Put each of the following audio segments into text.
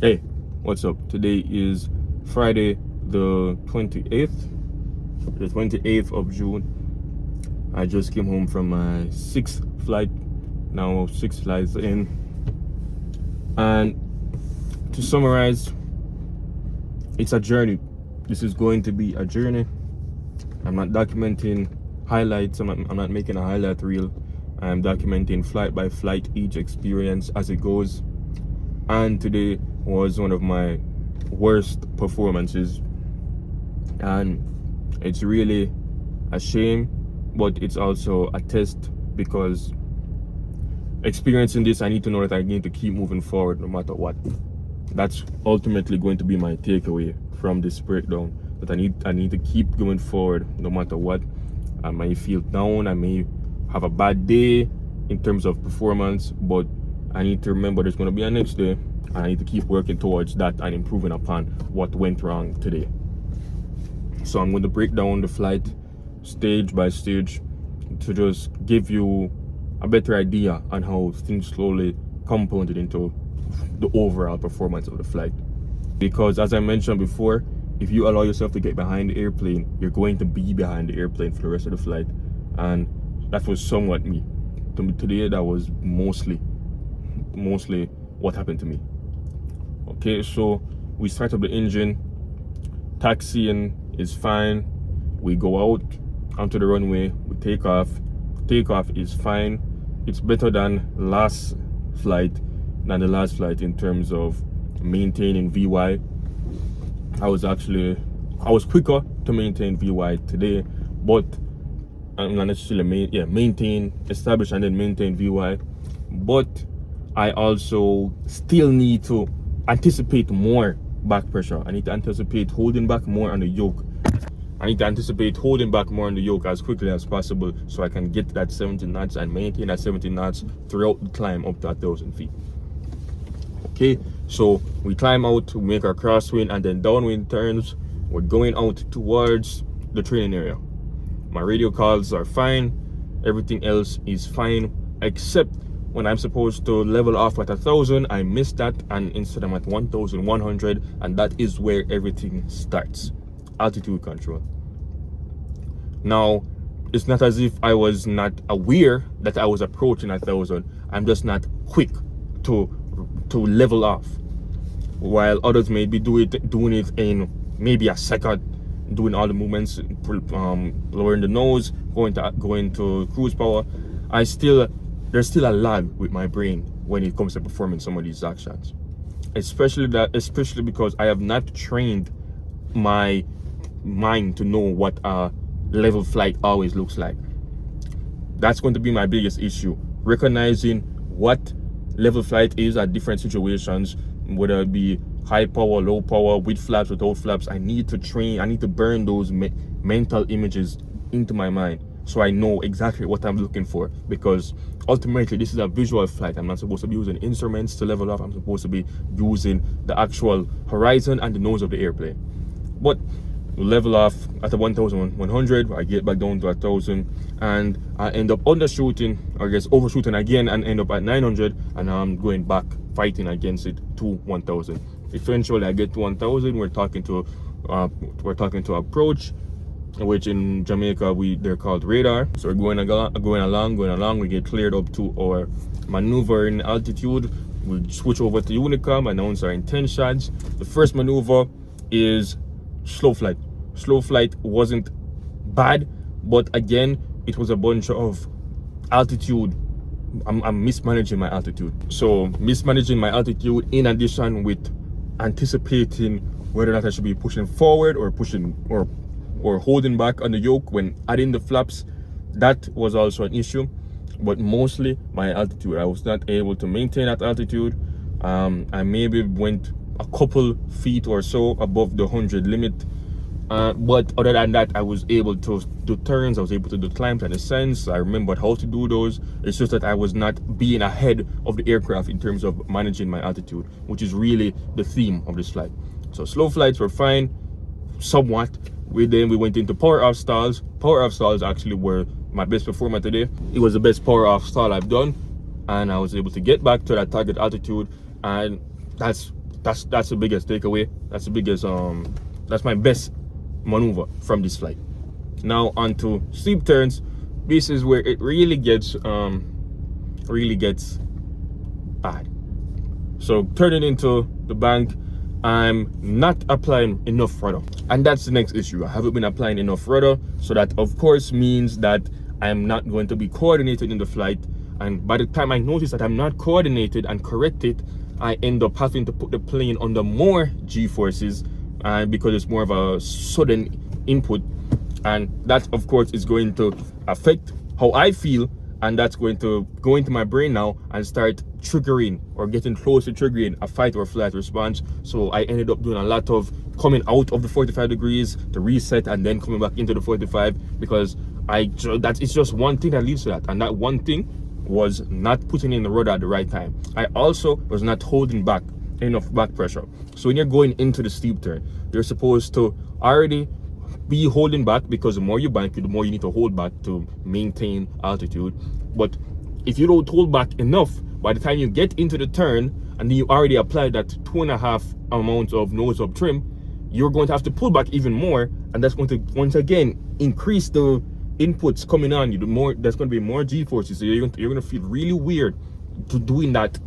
Hey, what's up? Today is Friday the 28th of June. I just came home from my sixth flight, now 6 flights in. And to summarize, it's a journey. This is going to be a journey. I'm not documenting highlights, I'm not making a highlight reel. I'm documenting flight by flight, each experience as it goes. And today was one of my worst performances, and it's really a shame, but it's also a test, because experiencing this, I need to know that I need to keep moving forward no matter what. That's ultimately going to be my takeaway from this breakdown, that I need to keep going forward no matter what. I may feel down, I may have a bad day in terms of performance, but I need to remember there's going to be a next day, and I need to keep working towards that and improving upon what went wrong today. So I'm going to break down the flight stage by stage to just give you a better idea on how things slowly compounded into the overall performance of the flight. Because as I mentioned before, if you allow yourself to get behind the airplane, you're going to be behind the airplane for the rest of the flight. And that was somewhat me. Today, that was mostly what happened to me. Okay, so we start up the engine, taxiing is fine, we go out onto the runway, we take off. Takeoff is fine. It's better than the last flight in terms of maintaining VY. I was quicker to maintain VY today, but I'm not necessarily establish and then maintain VY, but I also still need to anticipate more back pressure. I need to anticipate holding back more on the yoke. I need to anticipate holding back more on the yoke as quickly as possible, so I can get that 70 knots and maintain that 70 knots throughout the climb up to 1,000 feet. Okay, so we climb out, we make our crosswind and then downwind turns. We're going out towards the training area. My radio calls are fine, everything else is fine, except when I'm supposed to level off at 1,000, I missed that, and instead I'm at 1,100, and that is where everything starts. Altitude control. Now, it's not as if I was not aware that I was approaching 1,000. I'm just not quick to level off, while others may be doing it in maybe a second, doing all the movements, lowering the nose, going to cruise power. There's still a lag with my brain when it comes to performing some of these actions, especially because I have not trained my mind to know what a level flight always looks like. That's going to be my biggest issue, recognizing what level flight is at different situations, whether it be high power, low power, with flaps, without flaps. I need to burn those mental images into my mind, so I know exactly what I'm looking for, because ultimately this is a visual flight. I'm not supposed to be using instruments to level off. I'm supposed to be using the actual horizon and the nose of the airplane. But we level off at 1,100, I get back down to 1,000, and I end up undershooting, or overshooting again, and end up at 900, and now I'm going back fighting against it to 1,000. Eventually I get to 1,000. We're talking to approach, which in Jamaica they're called radar. So we're going along. We get cleared up to our maneuver in altitude. We switch over to Unicom, announce our intentions. The first maneuver is slow flight. Slow flight wasn't bad, but again, it was a bunch of altitude. I'm mismanaging my altitude. So mismanaging my altitude, in addition with anticipating whether or not I should be pushing forward or pushing or holding back on the yoke when adding the flaps, that was also an issue. But mostly my altitude, I was not able to maintain that altitude. I maybe went a couple feet or so above the 100 limit, but other than that, I was able to do turns, I was able to do climbs and ascents. I remembered how to do those. It's just that I was not being ahead of the aircraft in terms of managing my altitude, which is really the theme of this flight. So slow flights were fine, somewhat. We went into power off stalls. Power off stalls actually were my best performer today. It was the best power off stall I've done, and I was able to get back to that target altitude, and that's that's the biggest takeaway. That's the biggest that's my best maneuver from this flight. Now onto steep turns. This is where it really gets bad. So turning into the bank, I'm not applying enough rudder, and that's the next issue. I haven't been applying enough rudder, so that of course means that I'm not going to be coordinated in the flight, and by the time I notice that I'm not coordinated and correct it, I end up having to put the plane under more G-forces, and because it's more of a sudden input, and that of course is going to affect how I feel, and that's going to go into my brain now and start triggering or getting close to triggering a fight or flight response. So I ended up doing a lot of coming out of the 45 degrees to reset and then coming back into the 45, because it's just one thing that leads to that, and that one thing was not putting in the rudder at the right time. I also was not holding back enough back pressure. So when you're going into the steep turn, you're supposed to already be holding back, because the more you bank, the more you need to hold back to maintain altitude. But if you don't hold back enough, by the time you get into the turn and you already applied that 2.5 amount of nose up trim, you're going to have to pull back even more, and that's going to once again increase the inputs coming on you. The more there's going to be more G-forces, so you're going to feel really weird to doing that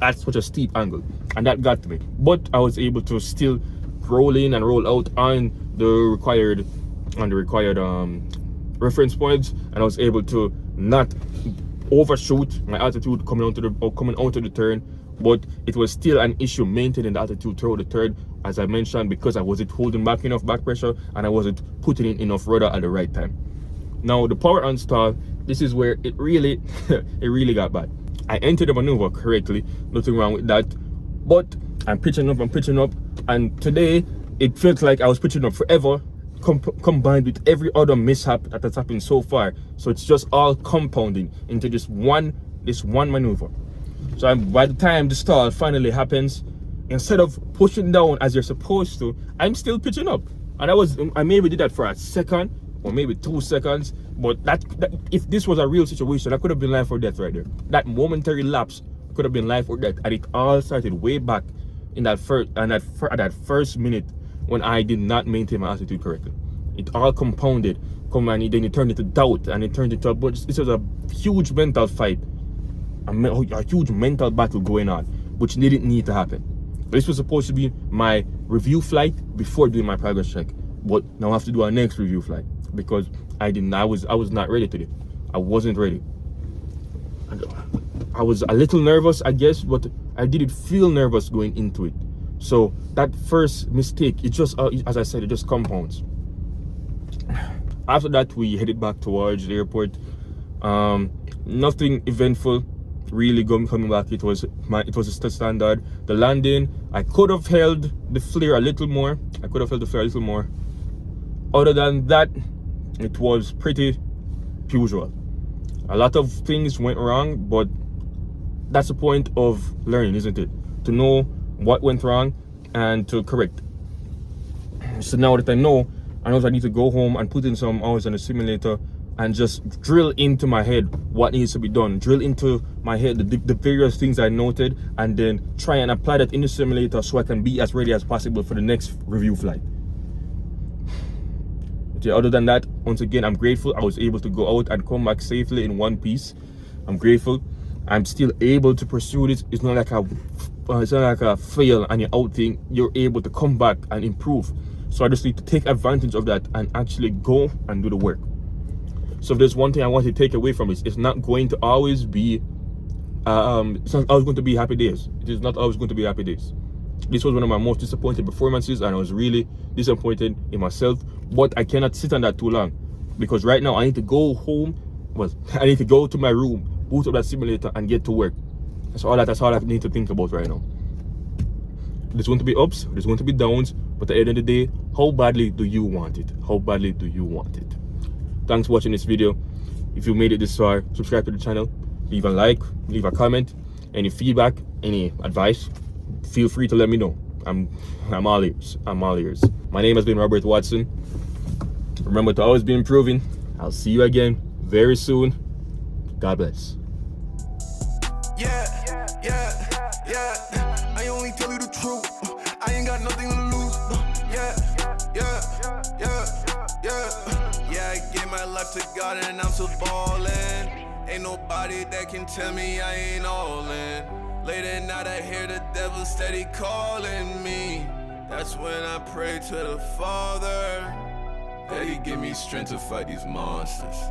at such a steep angle, and that got to me. But I was able to still roll in and roll out on the required reference points, and I was able to not overshoot my altitude coming out of the turn. But it was still an issue maintaining the altitude throughout the turn, as I mentioned, because I wasn't holding back enough back pressure and I wasn't putting in enough rudder at the right time. Now the power on stall, this is where it really it really got bad. I entered the maneuver correctly, nothing wrong with that, but I'm pitching up, and today it felt like I was pitching up forever, combined with every other mishap that has happened so far. So it's just all compounding into this one maneuver. So by the time the stall finally happens, instead of pushing down as you're supposed to, I'm still pitching up. And I maybe did that for a second or maybe 2 seconds, but that if this was a real situation, that could have been life or death right there. That momentary lapse could have been life or death, and it all started way back in that first minute when I did not maintain my altitude correctly. It all compounded, and then it turned into doubt, and it turned into this was a huge mental fight, a huge mental battle going on, which didn't need to happen. This was supposed to be my review flight before doing my progress check, but now I have to do our next review flight because I was not ready to do it. I wasn't ready. I was a little nervous, I guess, but I didn't feel nervous going into it. So that first mistake, it just, as I said, it just compounds. After that, we headed back towards the airport. Nothing eventful really coming back. It was a standard. The landing, I could have held the flare a little more. Other than that, it was pretty usual. A lot of things went wrong, but that's the point of learning, isn't it? To know what went wrong and to correct. So now that I know I need to go home and put in some hours on the simulator and just drill into my head what needs to be done. Drill into my head the various things I noted, and then try and apply that in the simulator so I can be as ready as possible for the next review flight. But yeah, other than that, once again, I'm grateful I was able to go out and come back safely in one piece. I'm grateful. I'm still able to pursue this. It's not like a fail and you're out thing. You're able to come back and improve. So I just need to take advantage of that and actually go and do the work. So if there's one thing I want to take away from this, it's not going to always be it's not always going to be happy days. It is not always going to be happy days. This was one of my most disappointing performances, and I was really disappointed in myself. But I cannot sit on that too long, because right now I need to go home. I need to go to my room, boot up that simulator, and get to work. That's all I need to think about right now. There's going to be ups, there's going to be downs, but at the end of the day, how badly do you want it? How badly do you want it? Thanks for watching this video. If you made it this far, subscribe to the channel, leave a like, leave a comment. Any feedback, any advice, feel free to let me know. I'm all ears. My name has been Robert Watson. Remember to always be improving. I'll see you again very soon. God bless. Yeah. I only tell you the truth. ain't got nothing to lose. Yeah, yeah, yeah, yeah. Yeah, I gave my life to God and I'm still ballin'. Ain't nobody that can tell me I ain't all in. Late at night I hear the devil steady calling me. That's when I pray to the Father that He give me strength to fight these monsters.